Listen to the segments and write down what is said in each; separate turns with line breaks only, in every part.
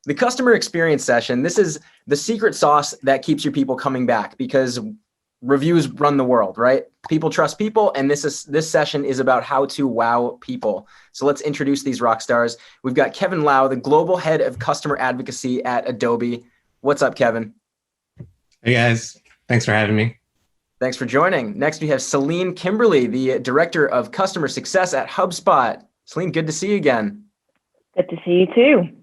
The customer experience session, this is the secret sauce that keeps your people coming back because reviews run the world, right? People trust people, and this session is about how to wow people. So let's introduce these rock stars. We've got Kevin Lau, the global head of customer advocacy at Adobe. What's up, Kevin?
Hey guys, thanks for having me.
Thanks for joining. Next, we have Celine Kimberly, the director of customer success at HubSpot. Celine, good to see you again.
Good to see you too.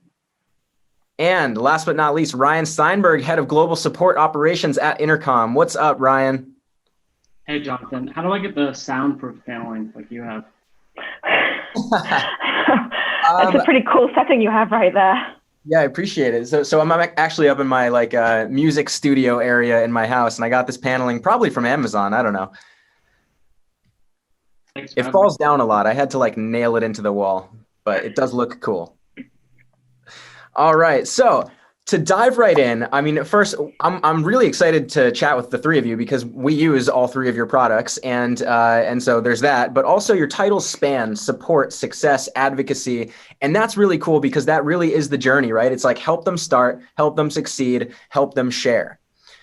And last but not least, Ryan Steinberg, head of global support operations at Intercom. What's up, Ryan?
Hey, Jonathan. How do I get the soundproof paneling like you have?
That's a pretty cool setting you have right there.
Yeah, I appreciate it. So I'm actually up in my music studio area in my house, and I got this paneling probably from Amazon. I don't know. It falls down a lot. I had to nail it into the wall, but it does look cool. All right, so to dive right in, I mean, first, I'm really excited to chat with the three of you because we use all three of your products, and so there's that. But also, your titles span support, success, advocacy, and that's really cool because that really is the journey, right? It's like help them start, help them succeed, help them share.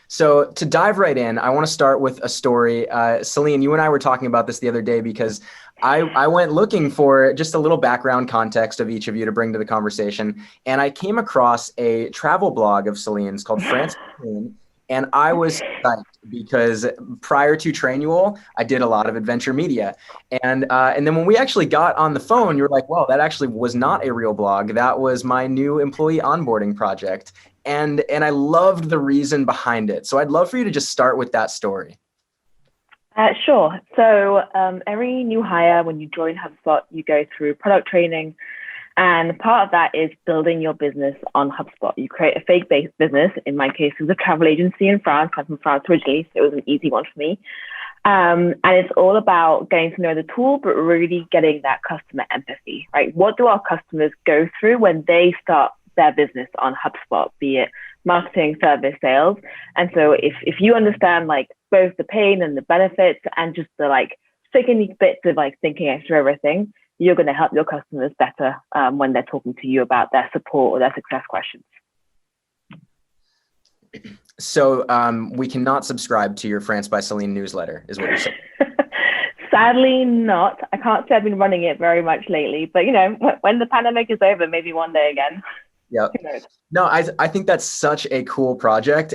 So to dive right in, I want to start with a story. Celine, you and I were talking about this the other day because I went looking for just a little background context of each of you to bring to the conversation. And I came across a travel blog of Celine's called France. And I was psyched because prior to Trainual, I did a lot of adventure media. And then when we actually got on the phone, you were like, well, that actually was not a real blog. That was my new employee onboarding project. And I loved the reason behind it. So I'd love for you to just start with that story.
Sure. So every new hire, when you join HubSpot, you go through product training. And part of that is building your business on HubSpot. You create a fake-based business. In my case, it was a travel agency in France. I'm from France originally, so it was an easy one for me. And it's all about getting to know the tool, but really getting that customer empathy, right? What do our customers go through when they start their business on HubSpot, be it marketing, service, sales? And so if you understand both the pain and the benefits and just the sticking bits of thinking through everything, you're going to help your customers better when they're talking to you about their support or their success questions.
So we cannot subscribe to your France by Celine newsletter, is what you're saying.
Sadly not. I can't say I've been running it very much lately, but when the pandemic is over, maybe one day again.
Yeah. No, I think that's such a cool project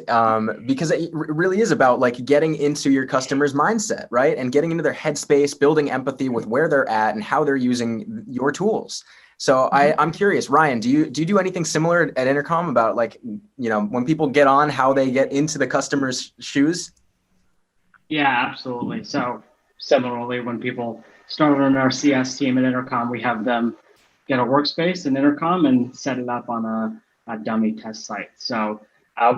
because it really is about getting into your customer's mindset, right? And getting into their headspace, building empathy with where they're at and how they're using your tools. So I'm curious, Ryan, do you do anything similar at Intercom about when people get on, how they get into the customer's shoes?
Yeah, absolutely. So similarly, when people start on our CS team at Intercom, we have them get a workspace in Intercom and set it up on a dummy test site. So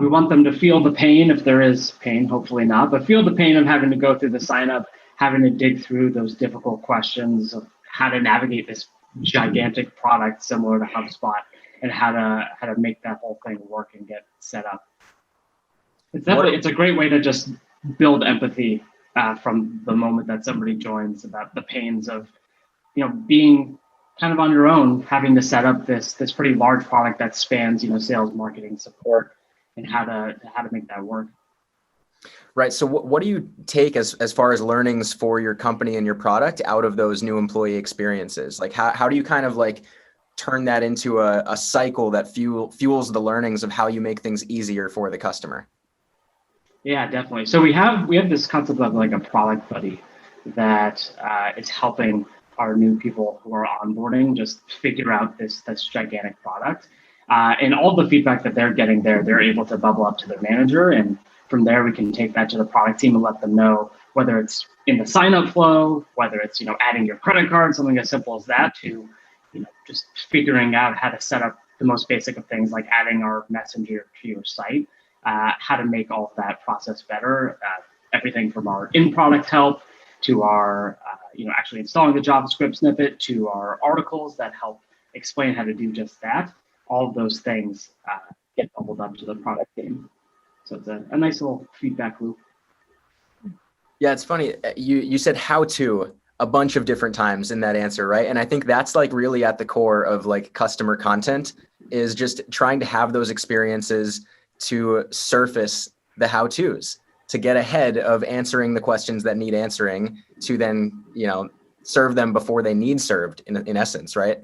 we want them to feel the pain, if there is pain, hopefully not, but feel the pain of having to go through the sign up, having to dig through those difficult questions of how to navigate this gigantic product similar to HubSpot and how to make that whole thing work and get set up. It's a great way to just build empathy from the moment that somebody joins about the pains of being kind of on your own, having to set up this pretty large product that spans sales, marketing, support, and how to make that work.
Right. So what do you take as far as learnings for your company and your product out of those new employee experiences? How do you kind of turn that into a cycle that fuels the learnings of how you make things easier for the customer? Yeah,
definitely. So we have this concept of a product buddy that is helping our new people who are onboarding just figure out this gigantic product. And all the feedback that they're getting there, they're able to bubble up to their manager. And from there, we can take that to the product team and let them know whether it's in the sign-up flow, whether it's adding your credit card, something as simple as that, to just figuring out how to set up the most basic of things like adding our messenger to your site, how to make all of that process better, everything from our in-product help to our actually installing the JavaScript snippet, to our articles that help explain how to do just that. All of those things get bubbled up to the product team. So it's a nice little feedback loop.
Yeah, it's funny. You said how to a bunch of different times in that answer, right? And I think that's like really at the core of like customer content, is just trying to have those experiences to surface the how-tos, to get ahead of answering the questions that need answering, to then, serve them before they need served in essence, right?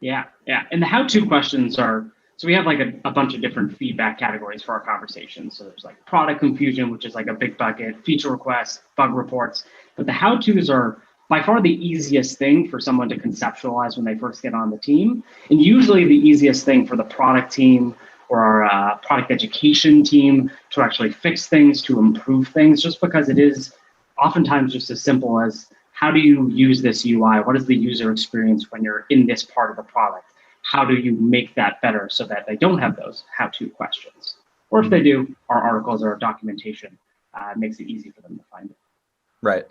Yeah. And the how-to questions are, so we have like a bunch of different feedback categories for our conversations. So there's like product confusion, which is like a big bucket, feature requests, bug reports. But the how-tos are by far the easiest thing for someone to conceptualize when they first get on the team. And usually the easiest thing for the product team or our product education team to actually fix things, to improve things, just because it is oftentimes just as simple as, how do you use this UI? What is the user experience when you're in this part of the product? How do you make that better so that they don't have those how-to questions? Or if they do, our articles or our documentation makes it easy for them to find it.
Right.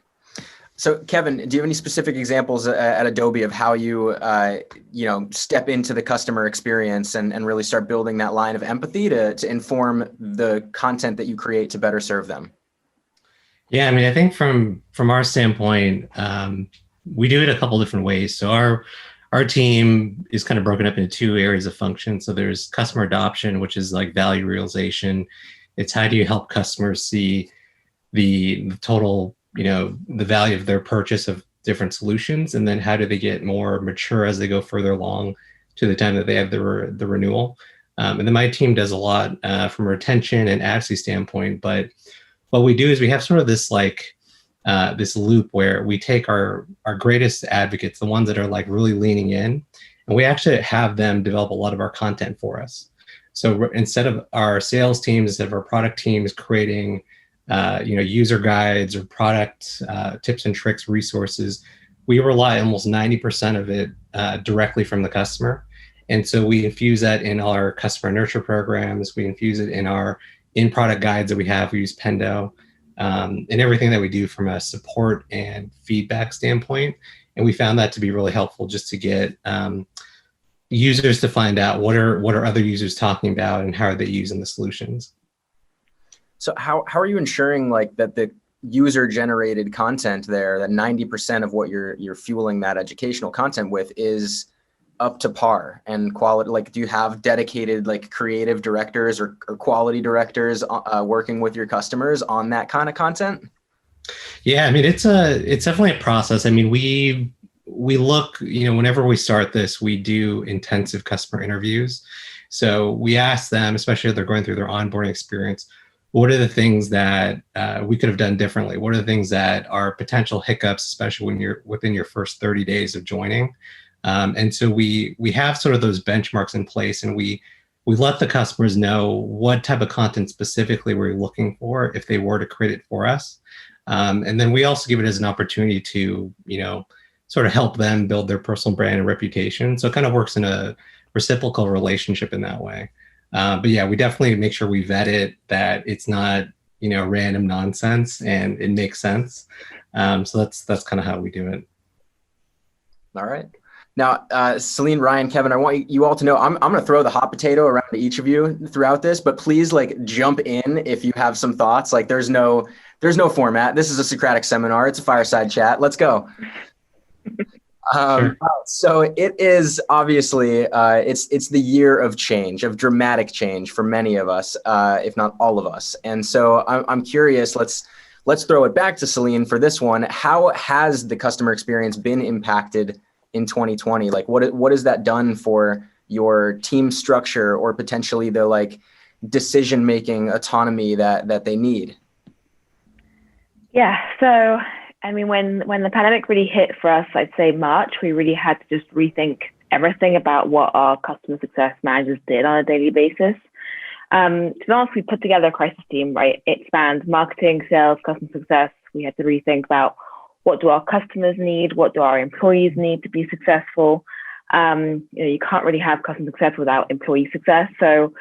So Kevin, do you have any specific examples at Adobe of how you, step into the customer experience and really start building that line of empathy to inform the content that you create to better serve them?
Yeah, I mean, I think from our standpoint, we do it a couple different ways. So our team is kind of broken up into two areas of function. So there's customer adoption, which is like value realization. It's how do you help customers see the total, the value of their purchase of different solutions, and then how do they get more mature as they go further along to the time that they have the renewal. And then my team does a lot from a retention and advocacy standpoint, but what we do is we have sort of this this loop where we take our greatest advocates, the ones that are like really leaning in, and we actually have them develop a lot of our content for us. So instead of our sales teams, instead of our product teams creating user guides or product tips and tricks resources, we rely almost 90% of it directly from the customer. And so we infuse that in our customer nurture programs. We infuse it in our in-product guides that we have. We use Pendo, and everything that we do from a support and feedback standpoint. And we found that to be really helpful, just to get users to find out what are other users talking about and how are they using the solutions.
So how are you ensuring like that the user generated content there, that 90% of what you're fueling that educational content with is up to par and quality? Like, do you have dedicated like creative directors or quality directors working with your customers on that kind of content?
Yeah, I mean, it's definitely a process. I mean, we look, whenever we start this, we do intensive customer interviews. So we ask them, especially if they're going through their onboarding experience, what are the things that we could have done differently? What are the things that are potential hiccups, especially when you're within your first 30 days of joining? And so we have sort of those benchmarks in place, and we let the customers know what type of content specifically we're looking for if they were to create it for us. And then we also give it as an opportunity to, sort of help them build their personal brand and reputation. So it kind of works in a reciprocal relationship in that way. But yeah, we definitely make sure we vet it, that it's not, random nonsense and it makes sense. So that's kind of how we do it.
All right. Now, Celine, Ryan, Kevin, I want you all to know I'm going to throw the hot potato around to each of you throughout this, but please like jump in if you have some thoughts. Like there's no format. This is a Socratic seminar. It's a fireside chat. Let's go.
Sure.
So it is obviously it's the year of change, of dramatic change for many of us, if not all of us. And so I'm curious. Let's throw it back to Celine for this one. How has the customer experience been impacted in 2020? Like what has that done for your team structure or potentially the like decision-making autonomy that they need?
Yeah. So, I mean, when the pandemic really hit for us, I'd say March, we really had to just rethink everything about what our customer success managers did on a daily basis. To be honest, we put together a crisis team, right? It spans marketing, sales, customer success. We had to rethink about what do our customers need? What do our employees need to be successful? You can't really have customer success without employee success. So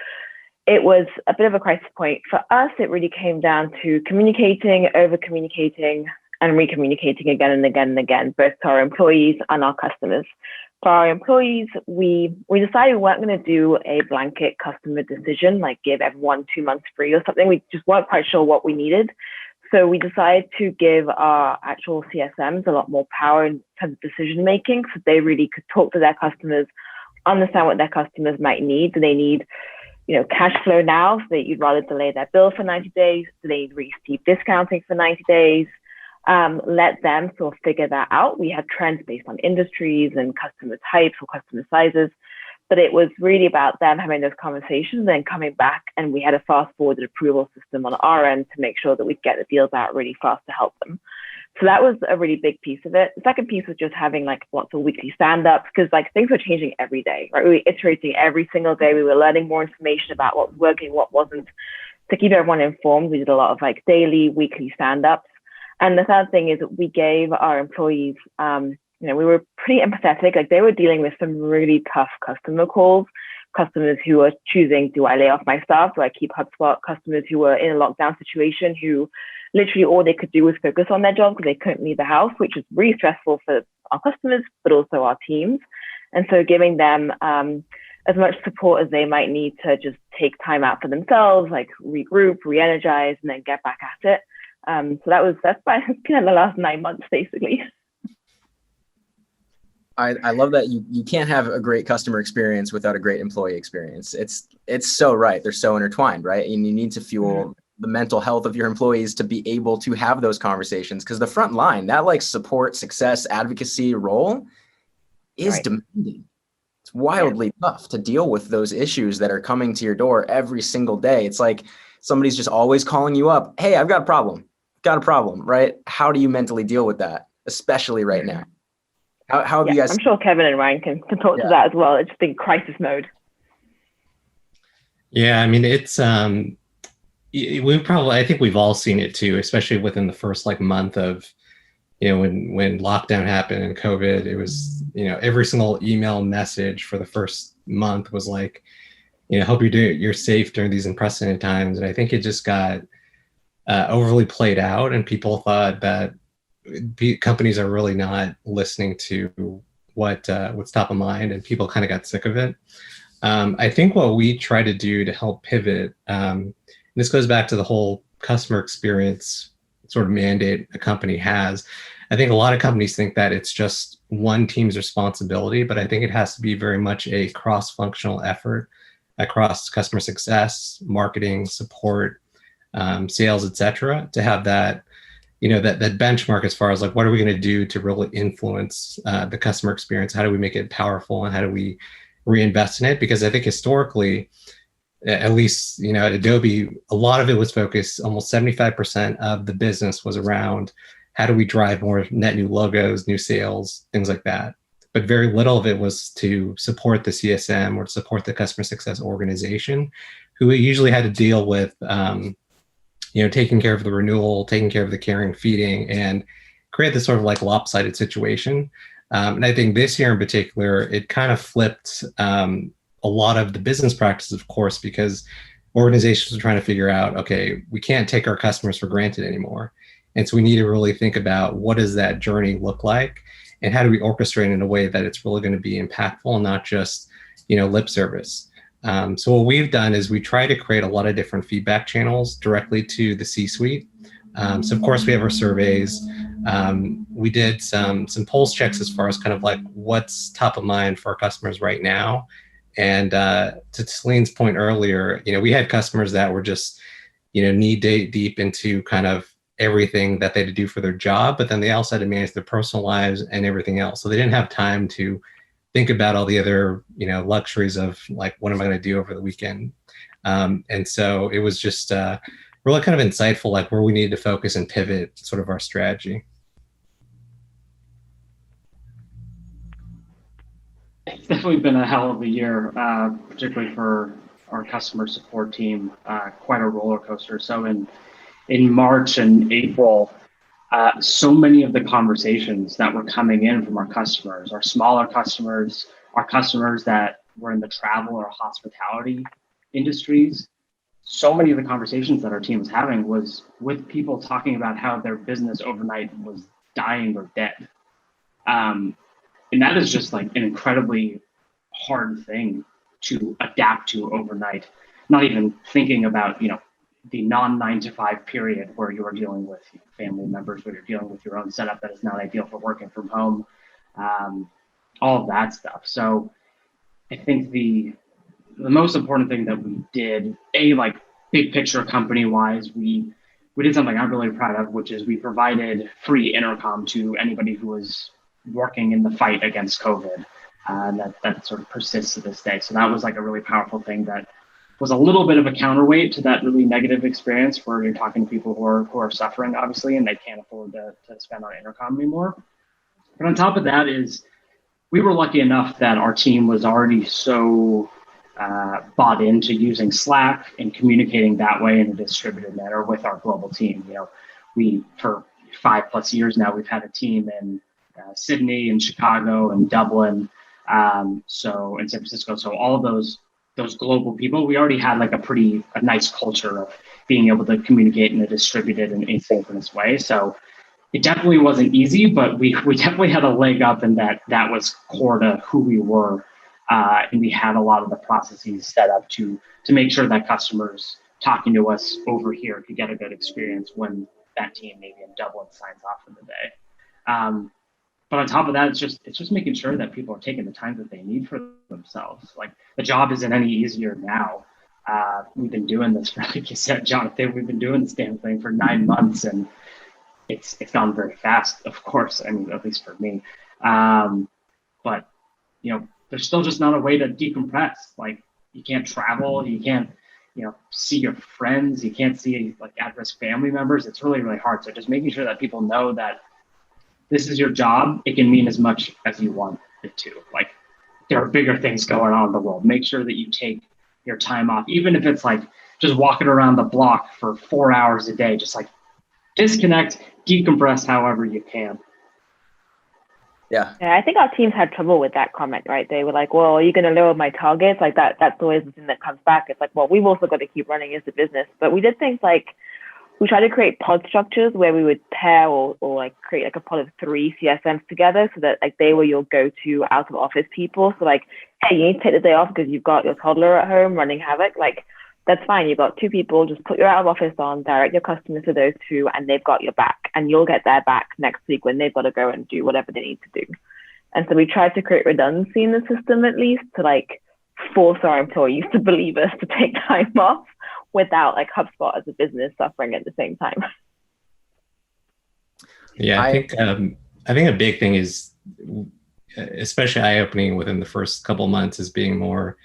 it was a bit of a crisis point. For us, it really came down to communicating, over-communicating, and re-communicating again and again and again, both to our employees and our customers. For our employees, we decided we weren't going to do a blanket customer decision, like give everyone 2 months free or something. We just weren't quite sure what we needed. So we decided to give our actual CSMs a lot more power in terms of decision making, so they really could talk to their customers, understand what their customers might need. Do they need, cash flow now, so that you'd rather delay their bill for 90 days? Do they need really steep discounting for 90 days? Let them sort of figure that out. We had trends based on industries and customer types or customer sizes, but it was really about them having those conversations and then coming back, and we had a fast forwarded approval system on our end to make sure that we'd get the deals out really fast to help them. So that was a really big piece of it. The second piece was just having lots of weekly stand-ups, because things were changing every day, right? We were iterating every single day. We were learning more information about what was working, what wasn't. To keep everyone informed, we did a lot of daily, weekly stand-ups. And the third thing is that we gave our employees, we were pretty empathetic. They were dealing with some really tough customer calls, customers who were choosing, do I lay off my staff? Do I keep HubSpot? Customers who were in a lockdown situation, who literally all they could do was focus on their job because they couldn't leave the house, which was really stressful for our customers, but also our teams. And so giving them as much support as they might need to just take time out for themselves, regroup, re-energize, and then get back at it. So that's by the last 9 months, basically.
I love that you can't have a great customer experience without a great employee experience. It's so right. They're so intertwined, right? And you need to fuel the mental health of your employees to be able to have those conversations, because the front line, that support, success, advocacy role is demanding. It's wildly tough to deal with those issues that are coming to your door every single day. It's like somebody's just always calling you up. Hey, I've got a problem, right? How do you mentally deal with that, especially right now? How have you guys?
I'm sure Kevin and Ryan can talk to that as well. It's just in crisis mode.
Yeah, I mean, it's I think we've all seen it too, especially within the first month of, when lockdown happened and COVID. It was, every single email message for the first month was hope you're safe during these unprecedented times. And I think it just got overly played out, and people thought that companies are really not listening to what's top of mind, and people kind of got sick of it. I think what we try to do to help pivot, this goes back to the whole customer experience sort of mandate a company has. I think a lot of companies think that it's just one team's responsibility, but I think it has to be very much a cross-functional effort across customer success, marketing, support, sales, etc., to have that that benchmark as far as what are we going to do to really influence the customer experience? How do we make it powerful, and how do we reinvest in it? Because I think historically, at least at Adobe, a lot of it was focused. Almost 75% of the business was around how do we drive more net new logos, new sales, things like that. But very little of it was to support the CSM or to support the customer success organization, who usually had to deal with taking care of the renewal, taking care of the caring, feeding, and create this sort of lopsided situation. And I think this year in particular, it kind of flipped a lot of the business practices, of course, because organizations are trying to figure out, okay, we can't take our customers for granted anymore. And so we need to really think about what does that journey look like, and how do we orchestrate it in a way that it's really going to be impactful and not just, lip service. So what we've done is we try to create a lot of different feedback channels directly to the C-suite. So of course we have our surveys. We did some pulse checks as far as kind of what's top of mind for our customers right now. And to Celine's point earlier, we had customers that were just, knee deep into kind of everything that they had to do for their job, but then they also had to manage their personal lives and everything else. So they didn't have time to think about all the other, luxuries of what am I going to do over the weekend? And so it was just really kind of insightful, where we needed to focus and pivot sort of our strategy.
It's definitely been a hell of a year, particularly for our customer support team, quite a roller coaster. So in March and April, so many of the conversations that were coming in from our customers, our smaller customers, our customers that were in the travel or hospitality industries, so many of the conversations that our team was having was with people talking about how their business overnight was dying or dead. And that is just an incredibly hard thing to adapt to overnight. Not even thinking about, the non-9 to 5 period where you are dealing with family members, where you're dealing with your own setup that is not ideal for working from home, all of that stuff. So I think the most important thing that we did, like big picture company wise, we did something I'm really proud of, which is we provided free Intercom to anybody who was working in the fight against COVID. That sort of persists to this day. So that was like a really powerful thing that was a little bit of a counterweight to that really negative experience where you're talking to people who are suffering, obviously, and they can't afford to spend on Intercom anymore. But on top of that is we were lucky enough that our team was already so bought into using Slack and communicating that way in a distributed manner with our global team. We, for 5+ years now, we've had a team in Sydney and Chicago and Dublin, so in San Francisco. So all of those global people, we already had like a nice culture of being able to communicate in a distributed and asynchronous way. So it definitely wasn't easy, but we definitely had a leg up in that was core to who we were. And we had a lot of the processes set up to make sure that customers talking to us over here could get a good experience when that team maybe in Dublin signs off for the day. But on top of that, it's just making sure that people are taking the time that they need for themselves. Like the job isn't any easier now. We've been doing this, like you said, Jonathan, we've been doing this damn thing for 9 months, and it's gone very fast, of course. I mean, at least for me. But there's still just not a way to decompress. Like you can't travel, you can't, see your friends, you can't see like at-risk family members. It's really, really hard. So just making sure that people know that this is your job. It can mean as much as you want it to. Like there are bigger things going on in the world. Make sure that you take your time off, even if it's like just walking around the block for 4 hours a day, just like disconnect, decompress however you can.
Yeah.
I think our teams had trouble with that comment, right? They were like, well, are you going to lower my targets? Like that's always the thing that comes back. It's like, well, we've also got to keep running as a business. But we did things like, we tried to create pod structures where we would pair or like create like a pod of 3 CSMs together so that like they were your go-to out of office people. So like, hey, you need to take the day off because you've got your toddler at home running havoc. Like that's fine. You've got 2 people, just put your out of office on, direct your customers to those 2, and they've got your back, and you'll get their back next week when they've got to go and do whatever they need to do. And so we tried to create redundancy in the system, at least, to like force our employees to believe us to take time off without like HubSpot as a business suffering at the same time.
Yeah, I think a big thing is, especially eye-opening within the first couple months, is being more,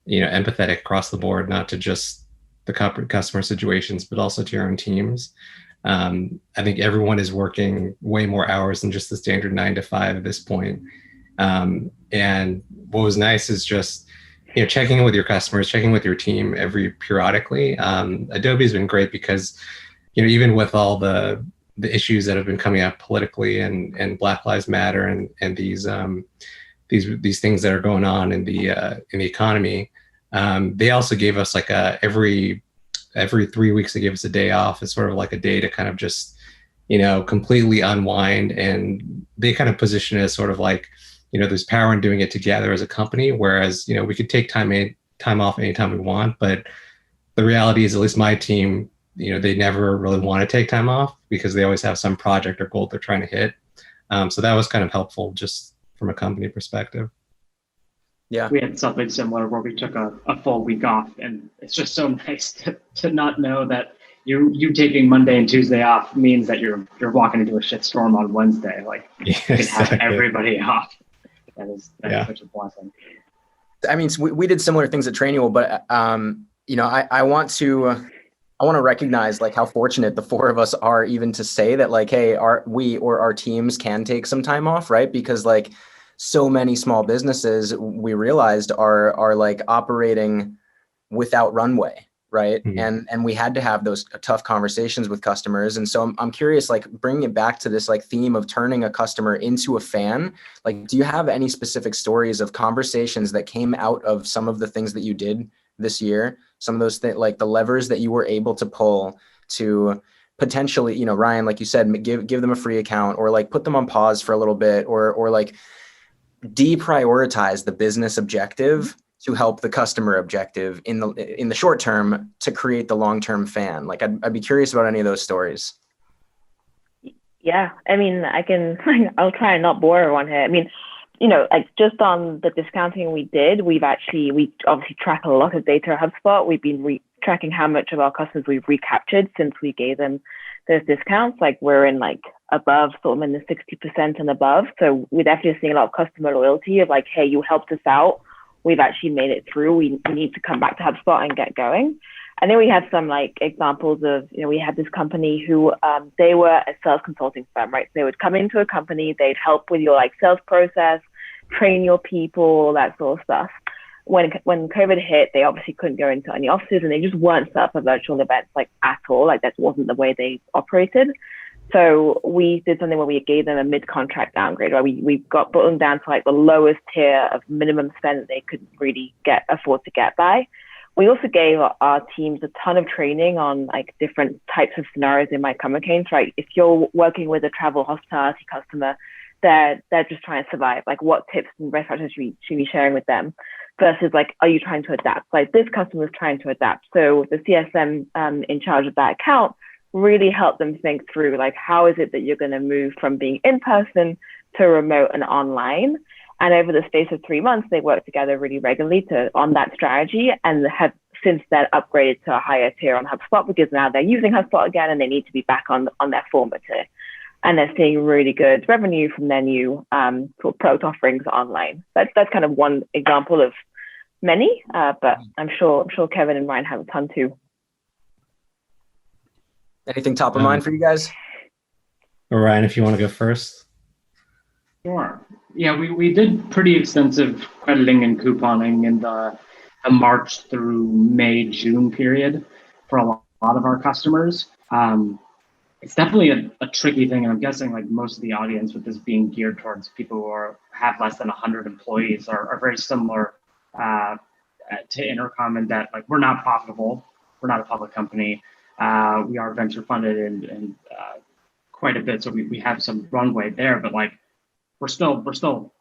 empathetic across the board, not to just the customer situations, but also to your own teams. I think everyone is working way more hours than just the standard 9 to 5 at this point. And what was nice is just, checking in with your customers, checking with your team periodically. Adobe has been great because, even with all the issues that have been coming up politically and Black Lives Matter and these things that are going on in the economy, they also gave us like every 3 weeks they gave us a day off. It's sort of like a day to kind of just, completely unwind. And they kind of position it as sort of like, there's power in doing it together as a company, whereas, we could take time off anytime we want. But the reality is, at least my team, they never really want to take time off because they always have some project or goal they're trying to hit. So that was kind of helpful just from a company perspective.
Yeah.
We had something similar where we took a full week off, and it's just so nice to not know that you taking Monday and Tuesday off means that you're walking into a shitstorm on Wednesday. Like you can have everybody off. That is such a blessing.
I mean, we did similar things at Trainual, but I want to recognize like how fortunate the 4 of us are even to say that like, hey, our teams can take some time off, right? Because like so many small businesses we realized are like operating without runway, right? Mm-hmm. And we had to have those tough conversations with customers. And so I'm curious, like bringing it back to this like theme of turning a customer into a fan. Like, do you have any specific stories of conversations that came out of some of the things that you did this year? Some of those things, like the levers that you were able to pull to potentially, Ryan, like you said, give them a free account, or like put them on pause for a little bit, or like deprioritize the business objective to help the customer objective in the short term to create the long-term fan? Like, I'd be curious about any of those stories.
Yeah, I mean, I'll try and not bore everyone here. I mean, like just on the discounting we did, we obviously track a lot of data at HubSpot. We've been tracking how much of our customers we've recaptured since we gave them those discounts. Like we're in like above, sort of in the 60% and above. So we're definitely seeing a lot of customer loyalty of like, hey, you helped us out. We've actually made it through. We need to come back to HubSpot and get going. And then we had some like examples of, we had this company who they were a sales consulting firm, right? So they would come into a company, they'd help with your like sales process, train your people, that sort of stuff. When COVID hit, they obviously couldn't go into any offices and they just weren't set up for virtual events like at all. Like that wasn't the way they operated. So we did something where we gave them a mid-contract downgrade, right? We got them down to like the lowest tier of minimum spend that they could really afford to get by. We also gave our teams a ton of training on like different types of scenarios they might come against, right? If you're working with a travel hospitality customer, they're just trying to survive. Like what tips and best practices should be sharing with them versus like, are you trying to adapt? Like this customer is trying to adapt. So the CSM in charge of that account really helped them think through like, how is it that you're going to move from being in person to remote and online? And over the space of 3 months, they worked together really regularly on that strategy and have since then upgraded to a higher tier on HubSpot because now they're using HubSpot again and they need to be back on their former tier. And they're seeing really good revenue from their new product offerings online. That's kind of one example of many, but I'm sure Kevin and Ryan have a ton too.
Anything top of mind for you guys?
Or Ryan, if you want to go first.
Sure. Yeah, we did pretty extensive crediting and couponing in the March through May, June period for a lot of our customers. It's definitely a tricky thing, and I'm guessing like most of the audience with this being geared towards people who have less than 100 employees are very similar to Intercom in that like we're not profitable, we're not a public company, we are venture funded and quite a bit, so we have some runway there, but like we're still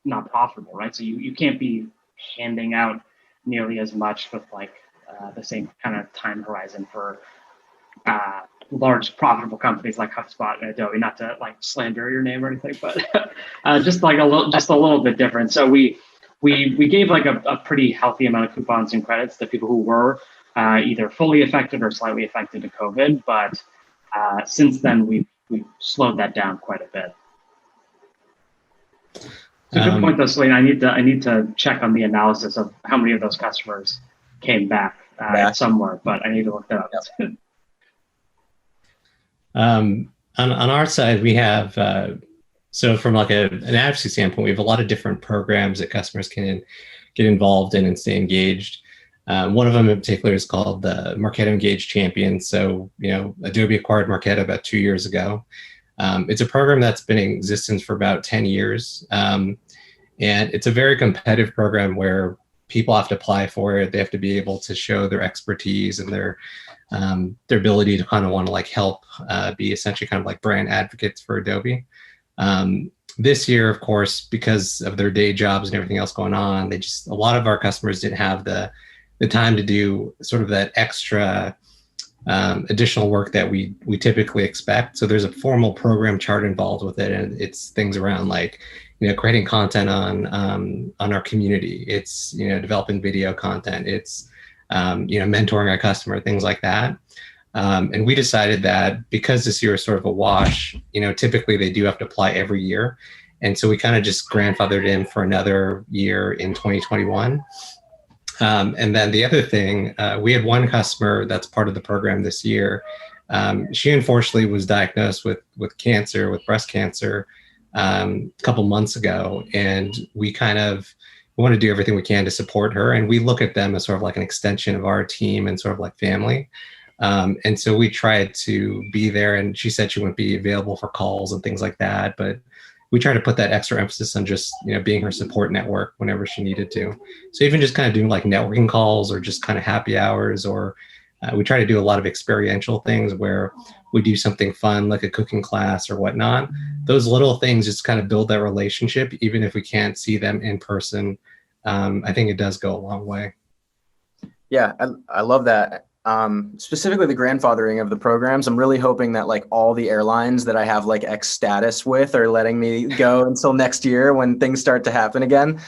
not profitable, right? So you can't be handing out nearly as much with like the same kind of time horizon for large profitable companies like HubSpot and Adobe, not to like slander your name or anything, but just a little bit different. So we gave like a pretty healthy amount of coupons and credits to people who were either fully affected or slightly affected to COVID. But since then we've slowed that down quite a bit. It's a good point though, Celine. I need to check on the analysis of how many of those customers came back somewhere, but I need to look that up. Yep.
On our side, we have, so from like an advocacy standpoint, we have a lot of different programs that customers can get involved in and stay engaged. One of them in particular is called the Marketo Engaged Champions. So, Adobe acquired Marketo about 2 years ago. It's a program that's been in existence for about 10 years. And it's a very competitive program where people have to apply for it. They have to be able to show their expertise and their ability to kind of want to like help be essentially kind of like brand advocates for Adobe. This year, of course, because of their day jobs and everything else going on, a lot of our customers didn't have the time to do sort of that extra additional work that we typically expect. So there's a formal program chart involved with it, and it's things around like creating content on our community. It's developing video content. It's mentoring our customer, things like that. And we decided that because this year is sort of a wash, typically they do have to apply every year. And so we kind of just grandfathered in for another year in 2021. And then the other thing, we had one customer that's part of the program this year. She unfortunately was diagnosed with cancer, with breast cancer, a couple months ago. And we want to do everything we can to support her. And we look at them as sort of like an extension of our team and sort of like family. And so we tried to be there, and she said she wouldn't be available for calls and things like that. But we try to put that extra emphasis on just, being her support network whenever she needed to. So even just kind of doing like networking calls or just kind of happy hours, or we try to do a lot of experiential things where we do something fun, like a cooking class or whatnot. Those little things just kind of build that relationship, even if we can't see them in person I think it does go a long way.
Yeah, I love that. Specifically the grandfathering of the programs. I'm really hoping that like all the airlines that I have like X status with are letting me go until next year when things start to happen again.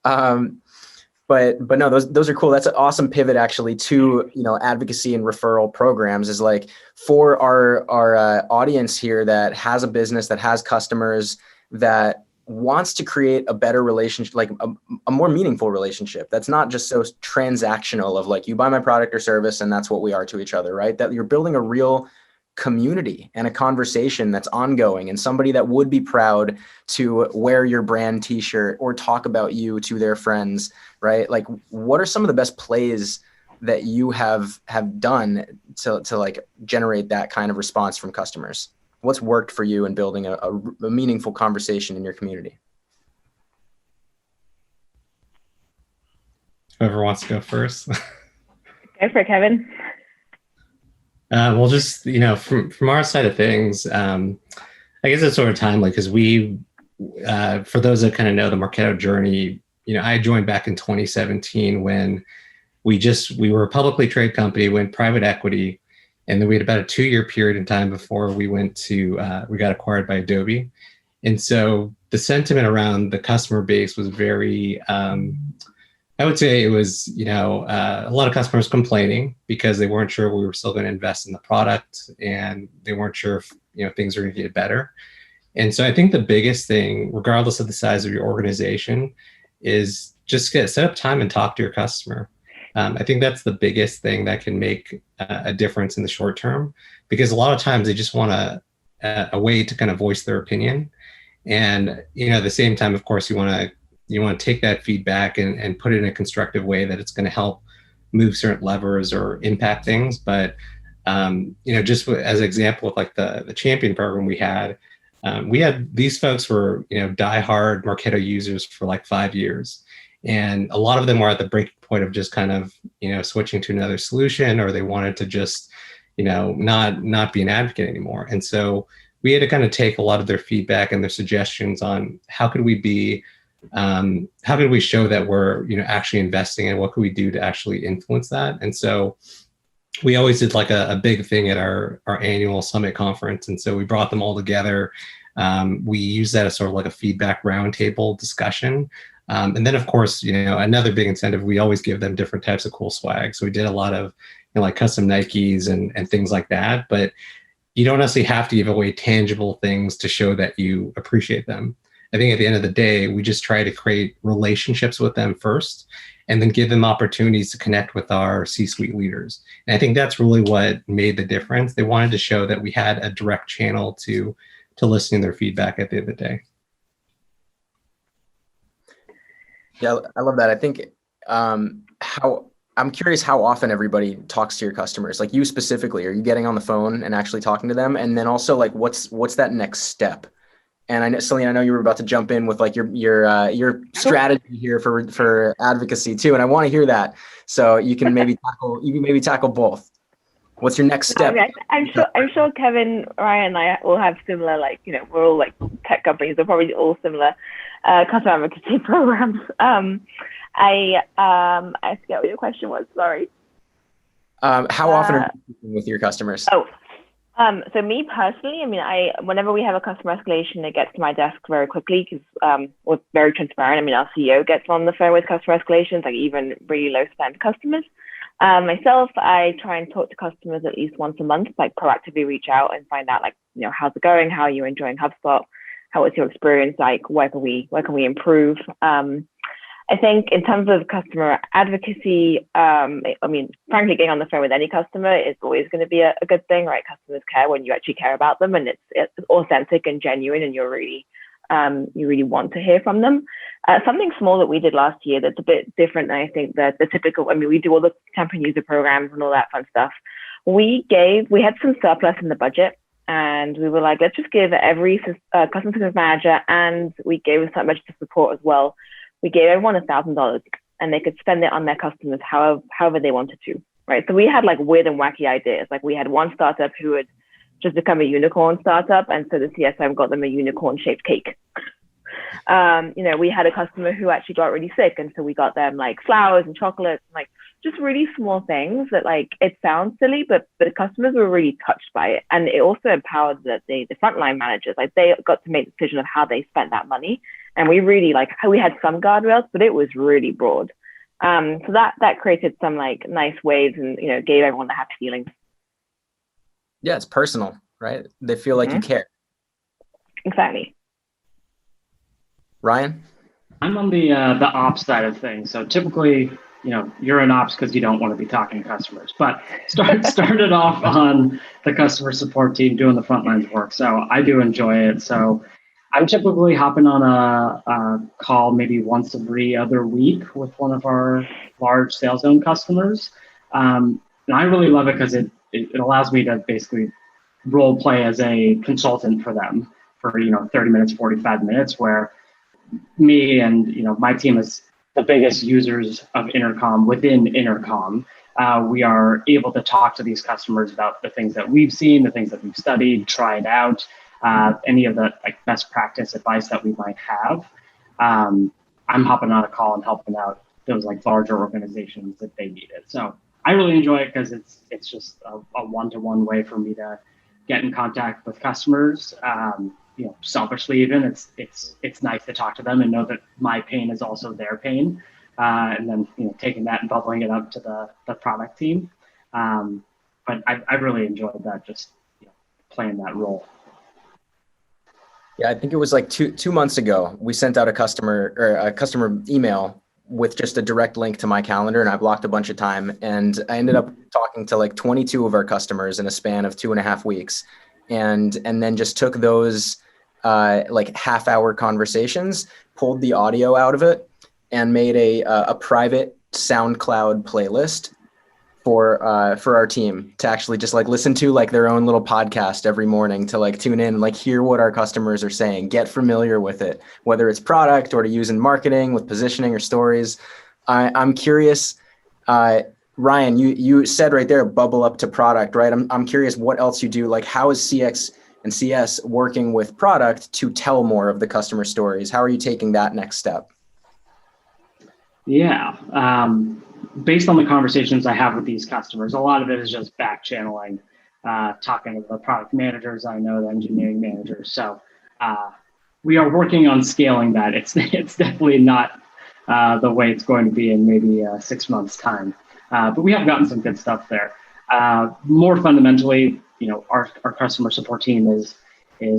But no, those are cool. That's an awesome pivot actually to, advocacy and referral programs is like for our audience here that has a business, that has customers, that wants to create a better relationship, like a more meaningful relationship. That's not just so transactional of like, you buy my product or service and that's what we are to each other, right? That you're building a real community and a conversation that's ongoing, and somebody that would be proud to wear your brand t-shirt or talk about you to their friends, right? Like, what are some of the best plays that you have done to like generate that kind of response from customers? What's worked for you in building a meaningful conversation in your community?
Whoever wants to go first.
Go for it, Kevin.
Well, just, from our side of things, I guess it's sort of timely because for those that kind of know the Marketo journey, I joined back in 2017 when we were a publicly traded company, went private equity, and then we had about a 2-year period in time before we got acquired by Adobe. And so the sentiment around the customer base was very, I would say it was, a lot of customers complaining because they weren't sure we were still going to invest in the product, and they weren't sure if, things were going to get better. And so I think the biggest thing, regardless of the size of your organization, is just set up time and talk to your customer. I think that's the biggest thing that can make a difference in the short term, because a lot of times they just want a way to kind of voice their opinion. And, at the same time, of course, you want to take that feedback and put it in a constructive way that it's going to help move certain levers or impact things. But, just as an example with like the champion program we had these folks were, diehard Marketo users for like 5 years. And a lot of them were at the breaking point of just kind of, switching to another solution, or they wanted to just, not be an advocate anymore. And so we had to kind of take a lot of their feedback and their suggestions on how could we show that we're, actually investing, and what could we do to actually influence that. And so we always did like a big thing at our annual summit conference. And so we brought them all together. We used that as sort of like a feedback roundtable discussion. And then, of course, another big incentive, we always give them different types of cool swag. So we did a lot of, like custom Nikes and things like that. But you don't necessarily have to give away tangible things to show that you appreciate them. I think at the end of the day, we just try to create relationships with them first, and then give them opportunities to connect with our C-suite leaders. And I think that's really what made the difference. They wanted to show that we had a direct channel to listen to their feedback at the end of the day.
Yeah, I love that. I think I'm curious how often everybody talks to your customers, like you specifically. Are you getting on the phone and actually talking to them? And then also like, what's that next step? And I know, Celine, I know you were about to jump in with like your strategy here for advocacy too, and I want to hear that. So you can maybe tackle both. What's your next step?
I'm sure Kevin, Ryan, and I all have similar, like, we're all like tech companies, so probably all similar customer advocacy programs. I forget what your question was. Sorry.
How often are you speaking with your customers?
So me personally, whenever we have a customer escalation, it gets to my desk very quickly because we're very transparent. Our CEO gets on the phone with customer escalations, like even really low spend customers. Myself, I try and talk to customers at least once a month, like proactively reach out and find out, like, how's it going? How are you enjoying HubSpot? How was your experience? Like, where can we improve? I think in terms of customer advocacy, frankly, getting on the phone with any customer is always going to be a good thing, right? Customers care when you actually care about them, and it's authentic and genuine, and you really want to hear from them. Something small that we did last year that's a bit different than I think that the typical, we do all the campaign user programs and all that fun stuff. We had some surplus in the budget, and we were like, let's just give every customer success manager, and we gave them so much to support as well. We gave everyone $1,000, and they could spend it on their customers however they wanted to, right? So we had like weird and wacky ideas. Like we had one startup who had just become a unicorn startup, and so the CSM got them a unicorn-shaped cake. We had a customer who actually got really sick, and so we got them like flowers and chocolates, and like just really small things that like it sounds silly, but the customers were really touched by it, and it also empowered the frontline managers. Like they got to make the decision of how they spent that money, and we really like how we had some guardrails, but it was really broad. So that created some like nice waves, and gave everyone the happy feelings.
Yeah, it's personal, right? They feel like you care.
Exactly.
Ryan?
I'm on the ops side of things. So typically, you're in ops because you don't want to be talking to customers, but started off on the customer support team doing the frontlines work. So I do enjoy it. So I'm typically hopping on a call maybe once every other week with one of our large sales zone customers. And I really love it because it allows me to basically role play as a consultant for them for 30 minutes, 45 minutes, where me and my team is the biggest users of Intercom within Intercom. We are able to talk to these customers about the things that we've seen, the things that we've studied, tried out, any of the like best practice advice that we might have. I'm hopping on a call and helping out those like larger organizations that they need it. So I really enjoy it because it's just a one-to-one way for me to get in contact with customers. Selfishly even, it's nice to talk to them and know that my pain is also their pain, and then taking that and bubbling it up to the product team. But I really enjoyed that, just playing that role.
Yeah, I think it was like two months ago. We sent out a customer email with just a direct link to my calendar, and I blocked a bunch of time. And I ended up talking to like 22 of our customers in a span of 2.5 weeks, and then just took those like half-hour conversations, pulled the audio out of it, and made a private SoundCloud playlist for our team to actually just like listen to like their own little podcast every morning, to like tune in and like hear what our customers are saying, get familiar with it, whether it's product or to use in marketing with positioning or stories. I'm curious, Ryan, you said right there, bubble up to product, right? I'm curious what else you do. Like, how is CX and CS working with product to tell more of the customer stories? How are you taking that next step?
Yeah. Based on the conversations I have with these customers, a lot of it is just back channeling, talking to the product managers I know, the engineering managers. So we are working on scaling that. It's definitely not the way it's going to be in maybe 6 months' time. But we have gotten some good stuff there. More fundamentally, our customer support team is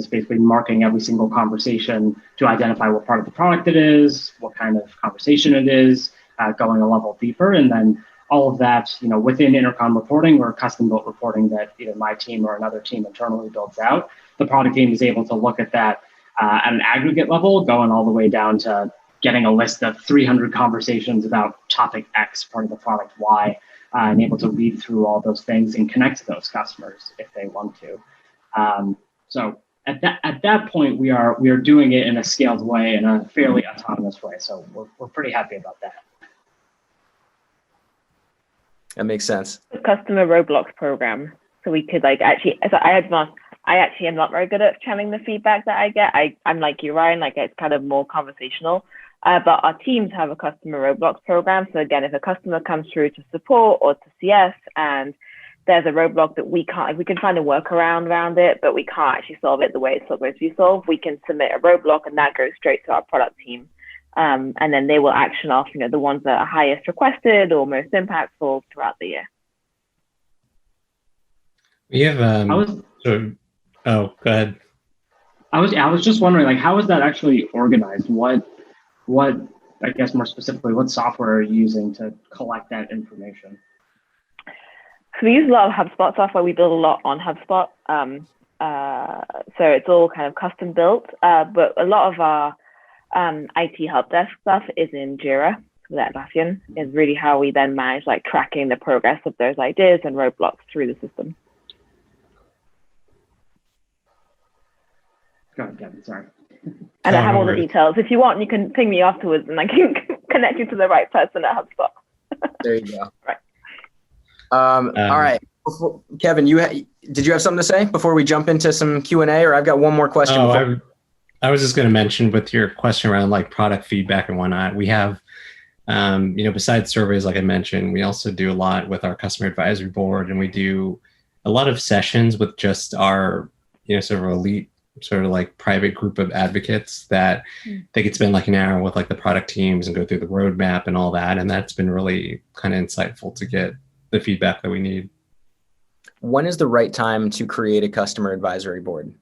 basically marking every single conversation to identify what part of the product it is, what kind of conversation it is, going a level deeper. And then all of that, within Intercom reporting or custom-built reporting that either my team or another team internally builds out, the product team is able to look at that at an aggregate level, going all the way down to getting a list of 300 conversations about topic X, part of the product Y, and able to read through all those things and connect to those customers if they want to. So at that point, we are doing it in a scaled way, in a fairly autonomous way. So we're pretty happy about that.
That makes sense.
The customer roadblocks program, so we could like actually. So I actually am not very good at channeling the feedback that I get. I'm like you, Ryan. Like it's kind of more conversational. But our teams have a customer roadblocks program. So again, if a customer comes through to support or to CS and there's a roadblock that we can find a workaround around it, but we can't actually solve it the way it's supposed to be solved, we can submit a roadblock and that goes straight to our product team. And then they will action off, the ones that are highest requested or most impactful throughout the year.
We have, go ahead.
I was just wondering, like, how is that actually organized? What, I guess more specifically, what software are you using to collect that information?
So we use a lot of HubSpot software. We build a lot on HubSpot. So it's all kind of custom built, but a lot of our IT help desk stuff is in Jira. So that Atlassian is really how we then manage like tracking the progress of those ideas and roadblocks through the system.
Go ahead, Kevin, sorry.
And I have all the details. If you want, you can ping me afterwards and I can connect you to the right person at HubSpot.
There you go.
Right.
All right. Kevin, did you have something to say before we jump into some Q&A, or I've got one more question?
I was just going to mention with your question around like product feedback and whatnot, we have, besides surveys, like I mentioned, we also do a lot with our customer advisory board, and we do a lot of sessions with just our, sort of elite, sort of like private group of advocates that they could spend like an hour with like the product teams and go through the roadmap and all that. And that's been really kind of insightful to get the feedback that we need.
When is the right time to create a customer advisory board?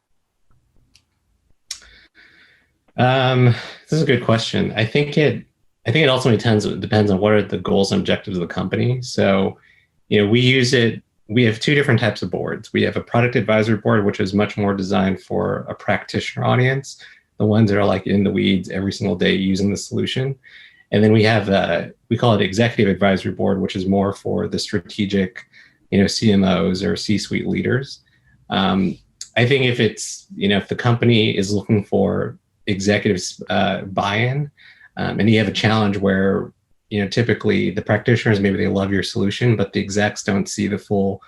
This is a good question. I think it ultimately depends on what are the goals and objectives of the company. So, we have two different types of boards. We have a product advisory board, which is much more designed for a practitioner audience, the ones that are like in the weeds every single day using the solution. And then we have, we call it executive advisory board, which is more for the strategic, CMOs or C-suite leaders. I think if it's, if the company is looking for executives buy-in, and you have a challenge where, typically the practitioners, maybe they love your solution, but the execs don't see the full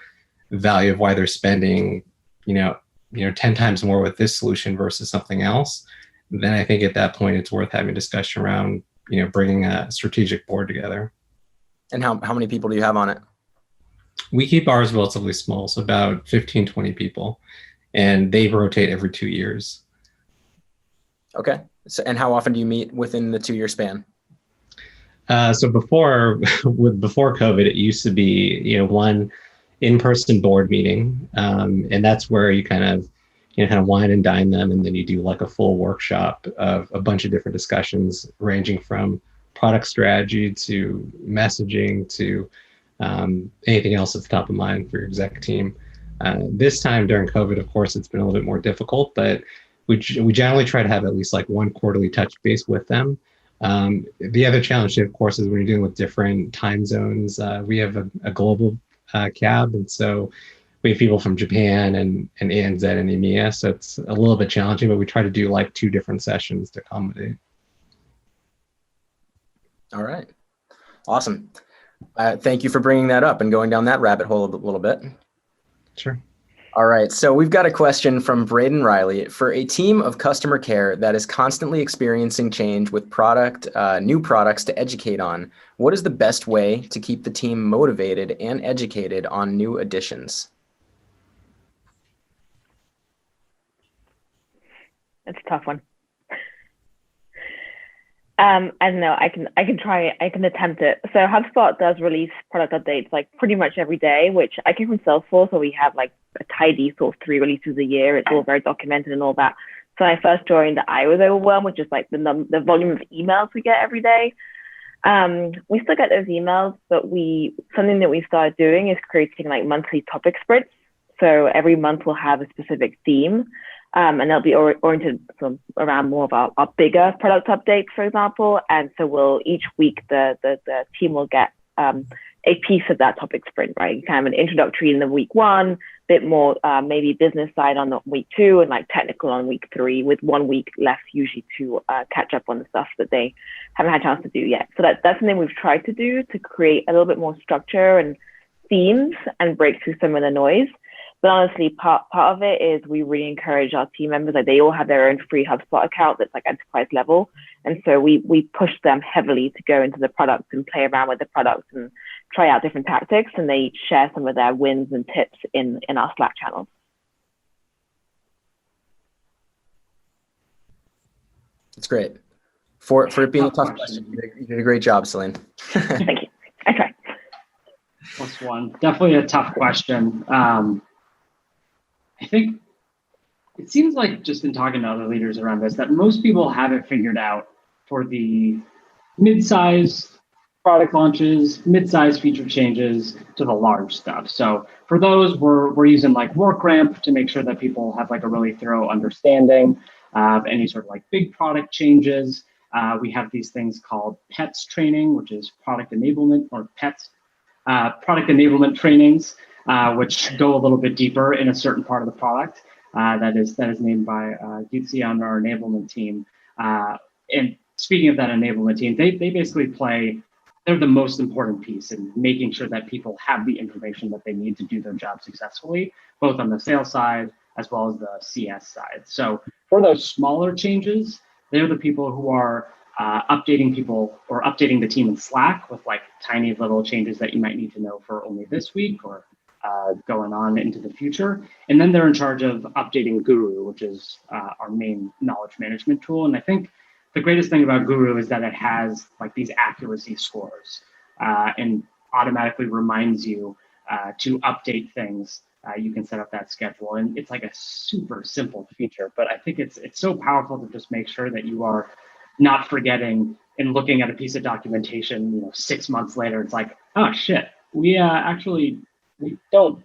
value of why they're spending, 10 times more with this solution versus something else, then I think at that point it's worth having a discussion around, bringing a strategic board together.
And how many people do you have on it?
We keep ours relatively small, so about 15, 20 people, and they rotate every 2 years.
Okay. So, and how often do you meet within the 2-year span?
So before COVID, it used to be, one in-person board meeting. And that's where you kind of wine and dine them. And then you do like a full workshop of a bunch of different discussions ranging from product strategy to messaging to anything else that's top of mind for your exec team. This time during COVID, of course, it's been a little bit more difficult, but we generally try to have at least like one quarterly touch base with them. The other challenge, of course, is when you're dealing with different time zones. We have a global cab, and so we have people from Japan and ANZ and EMEA, so it's a little bit challenging, but we try to do like 2 different sessions to accommodate.
All right. Awesome. Thank you for bringing that up and going down that rabbit hole a little bit.
Sure.
All right, so we've got a question from Braden Riley. For a team of customer care that is constantly experiencing change with new products to educate on, what is the best way to keep the team motivated and educated on new additions?
That's a tough one. I don't know. I can attempt it. So HubSpot does release product updates like pretty much every day, which I came from Salesforce, where we have like a tidy sort of 3 releases a year. It's all very documented and all that. So when I first joined, I was overwhelmed with just like the volume of emails we get every day. We still get those emails, but something that we started doing is creating like monthly topic sprints. So every month we'll have a specific theme. And they'll be oriented around more of our bigger product updates, for example. And so each week the team will get a piece of that topic sprint, right? Kind of an introductory in the week 1, bit more maybe business side on the week 2, and like technical on week 3, with 1 week left usually to catch up on the stuff that they haven't had a chance to do yet. So that's something we've tried to do to create a little bit more structure and themes and break through some of the noise. But honestly, part of it is we really encourage our team members, like they all have their own free HubSpot account that's like enterprise level. And so we push them heavily to go into the products and play around with the products and try out different tactics. And they share some of their wins and tips in our Slack channels.
It's great. For it being a tough question, you did a great job, Celine.
Thank you. I tried.
+1. Definitely a tough question. I think it seems like, just in talking to other leaders around this, that most people have it figured out for the mid-size product launches, mid-size feature changes to the large stuff. So for those, we're using like WorkRamp to make sure that people have like a really thorough understanding of any sort of like big product changes. We have these things called PETS training, which is product enablement, or PETS, product enablement trainings, which go a little bit deeper in a certain part of the product. That is named by Gitsi on our enablement team. And speaking of that enablement team, they basically they're the most important piece in making sure that people have the information that they need to do their job successfully, both on the sales side as well as the CS side. So for those smaller changes, they're the people who are updating people or updating the team in Slack with like tiny little changes that you might need to know for only this week or going on into the future. And then they're in charge of updating Guru, which is our main knowledge management tool. And I think the greatest thing about Guru is that it has like these accuracy scores and automatically reminds you to update things. You can set up that schedule, and it's like a super simple feature, but I think it's so powerful to just make sure that you are not forgetting and looking at a piece of documentation, 6 months later, it's like, oh shit, we don't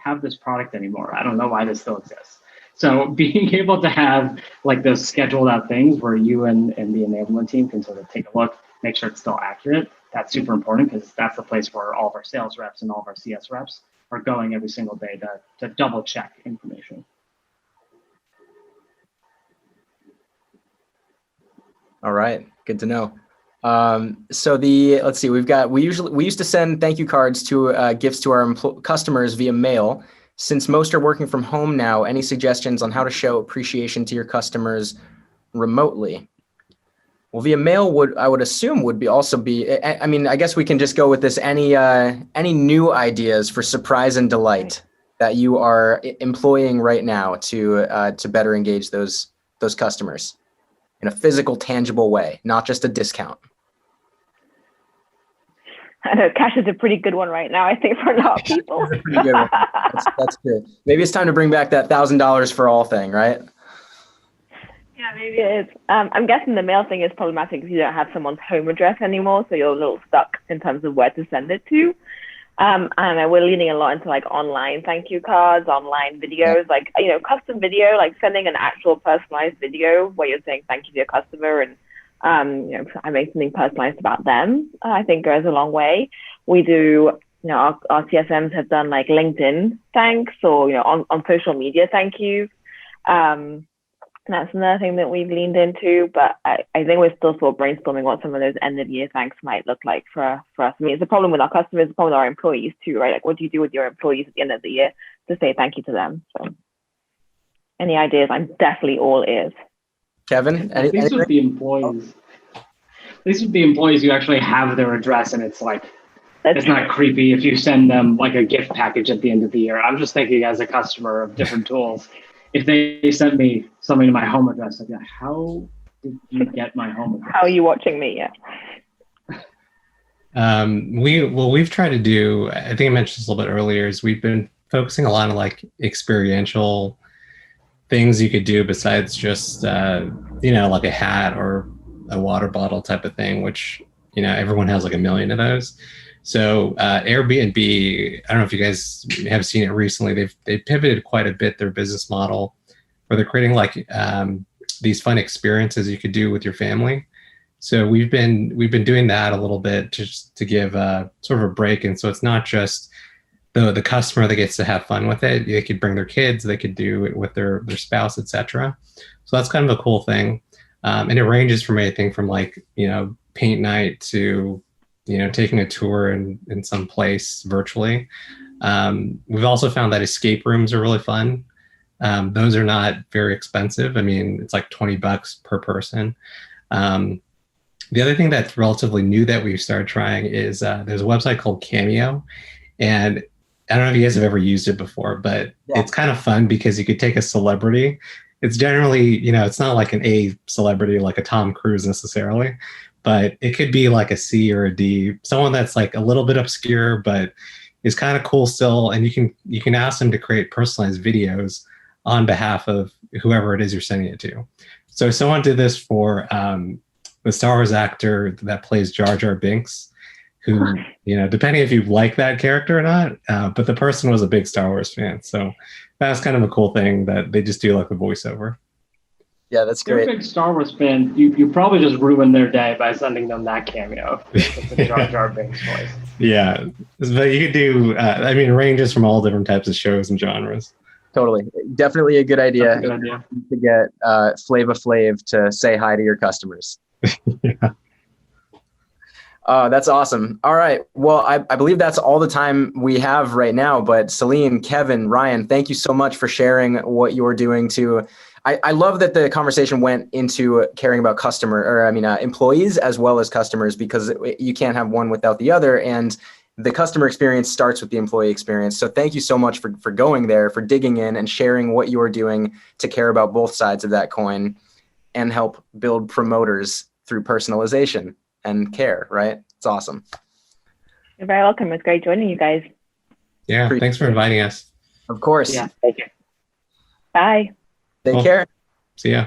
have this product anymore. I don't know why this still exists. So being able to have like those scheduled out things where you and the enablement team can sort of take a look, make sure it's still accurate, that's super important because that's the place where all of our sales reps and all of our CS reps are going every single day to double check information.
All right, good to know. So let's see, we used to send thank you cards to gifts to our customers via mail. Since most are working from home now, any suggestions on how to show appreciation to your customers remotely? Well, via mail I would assume would also be. I mean, I guess we can just go with this. Any new ideas for surprise and delight that you are employing right now to better engage those customers in a physical, tangible way, not just a discount?
I know cash is a pretty good one right now, I think, for a lot of people.
That's a pretty good one. That's good. Maybe it's time to bring back that $1,000 for all thing, right?
Yeah, maybe it is. I'm guessing the mail thing is problematic if you don't have someone's home address anymore, so you're a little stuck in terms of where to send it to. And we're leaning a lot into like online thank you cards, online videos, like, custom video, like sending an actual personalized video where you're saying thank you to your customer and, I make something personalized about them, I think goes a long way. We do, our CSMs have done like LinkedIn thanks or, on social media thank yous. That's another thing that we've leaned into, but I think we're still sort of brainstorming what some of those end of year thanks might look like for us. I mean, it's a problem with our customers, it's a problem with our employees too, right? Like, what do you do with your employees at the end of the year to say thank you to them? So any ideas, I'm definitely all ears.
Kevin?
At least with the employees, you actually have their address and it's like, it's not creepy if you send them like a gift package at the end of the year. I'm just thinking as a customer of different tools, if they sent me something to my home address, I'd be like, how did you get my home address?
How are you watching me? Yeah.
We've tried to do, I think I mentioned this a little bit earlier, is we've been focusing a lot on like experiential things you could do besides just, like a hat or a water bottle type of thing, which, everyone has like a million of those. So Airbnb, I don't know if you guys have seen it recently. They've pivoted quite a bit their business model, where they're creating like these fun experiences you could do with your family. So we've been doing that a little bit just to give sort of a break, and so it's not just the customer that gets to have fun with it. They could bring their kids, they could do it with their spouse, etc. So that's kind of a cool thing, and it ranges from anything from like paint night to taking a tour in some place virtually. We've also found that escape rooms are really fun. Those are not very expensive. I mean, it's like $20 per person. The other thing that's relatively new that we've started trying is there's a website called Cameo. And I don't know if you guys have ever used it before, but It's kind of fun because you could take a celebrity. It's generally, it's not like an A celebrity like a Tom Cruise necessarily, but it could be like a C or a D, someone that's like a little bit obscure, but is kind of cool still. And you can ask them to create personalized videos on behalf of whoever it is you're sending it to. So someone did this for the Star Wars actor that plays Jar Jar Binks, who, depending if you like that character or not, but the person was a big Star Wars fan. So that's kind of a cool thing that they just do like the voiceover.
Yeah, that's great.
If you're a big Star Wars fan, you probably just ruined their day by sending them that cameo with the Jar Jar Binks voice.
Yeah, but you could do, it ranges from all different types of shows and genres.
Totally. Definitely a good idea,
to
get Flava Flav to say hi to your customers.
Yeah.
That's awesome. All right. Well, I believe that's all the time we have right now. But Celine, Kevin, Ryan, thank you so much for sharing what you're doing to, I love that the conversation went into caring about employees as well as customers, because you can't have one without the other. And the customer experience starts with the employee experience. So thank you so much for going there, for digging in and sharing what you're doing to care about both sides of that coin and help build promoters through personalization and care, right? It's awesome.
You're very welcome. It's great joining you guys.
Yeah, thanks for inviting us.
Of course.
Yeah, thank you.
Bye.
Take care.
See ya.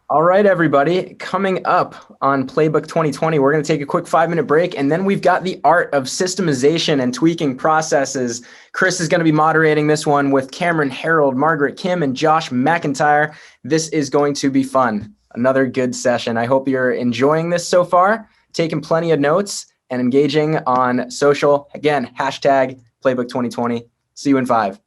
All right, everybody. Coming up on Playbook 2020, we're going to take a quick 5-minute break, and then we've got the art of systemization and tweaking processes. Chris is going to be moderating this one with Cameron Harold, Margaret Kim, and Josh McIntyre. This is going to be fun. Another good session. I hope you're enjoying this so far, taking plenty of notes, and engaging on social. Again, hashtag Playbook 2020. See you in 5.